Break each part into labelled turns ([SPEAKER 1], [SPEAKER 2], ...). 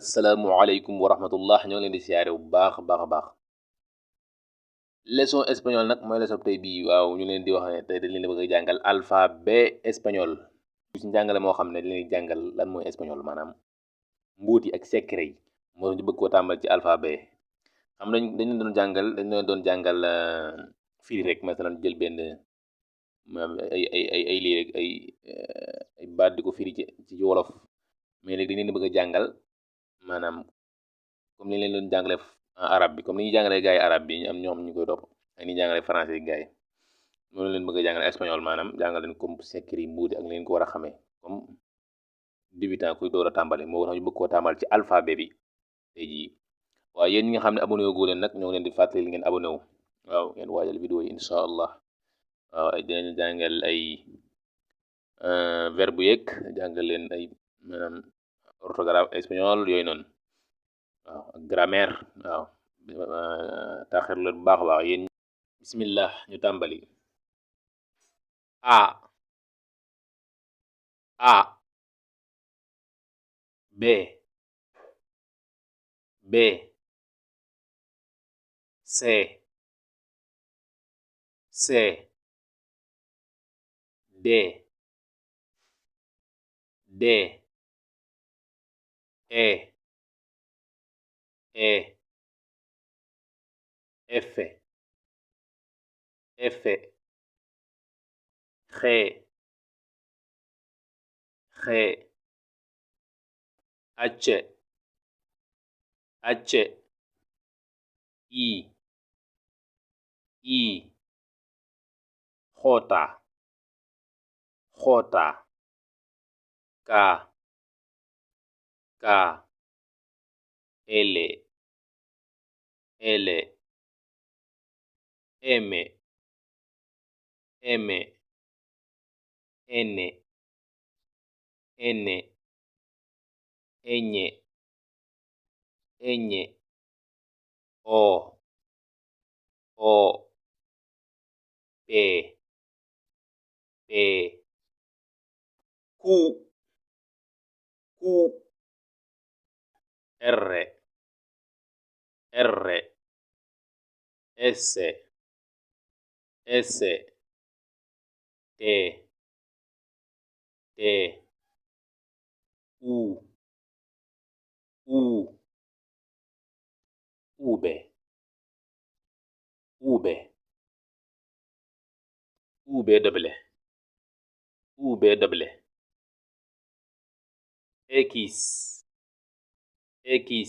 [SPEAKER 1] asalaamualeykum wa rahmatullah ñoo ngi leen di siyaare bu baax a baax a baax leçon espagnol nag mooy leçon tey bii waaw ñu leen di wax ne tey dañ leen bëgg a jàngal alphabet espagnol ci njàngale moo xam ne dañ leen di jàngal lan mooy espagnol maanaam mbuuti ak secret yi moo ñu bëgg koo tàmbal ci alphabet xam dañ leen doon jàngal firi rek masalan jël benn ay lii rek ay baat di ko firi ci wolof mais léegi dañ leen bëgg a jàngal maanaam comme ni leen doon jàngale arab bi comme ni ñuy jàngale gars yi arab bi am ñoo xam ñu koy topp ak ni jàngale français yi gars yi noonu leen bëgg a jàngale espagnol maanaam jàngal leen comme secret mbuuti ak leen ko war a xamee comme débutant kuy door a tàmbali moo tax ñu bëgg koo tàmbal ci alphabet bi tey jii waaw yéen ñi nga xam ne abonné wu leen nag ñoo ngi leen di fàttali ngeen abonné wu waaw ngeen waajal vidéo yi incha allah waaw dinañ jàngal ay verbe yeeg jàngal leen ay maanaam orthographe espagnol yooyu noonu waaw ak grammaire waaw taxir la bu baax a baax yéen bismillah ñu tàmbali a b b c c d d e F, G, H, I, J, K, L, M, N, O, P, Q, R, S, T, U, W, X,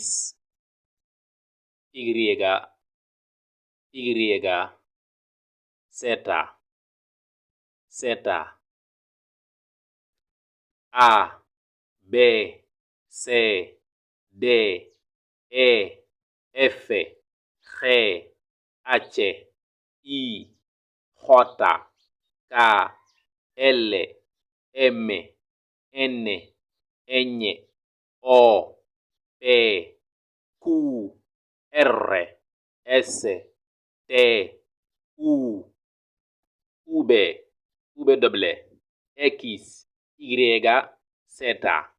[SPEAKER 1] Y, Z, A, B, C, D, E, F, G, H, I, J, K, L, M, N, O, P, Q, R, S, T, U, W, X, Y, Z.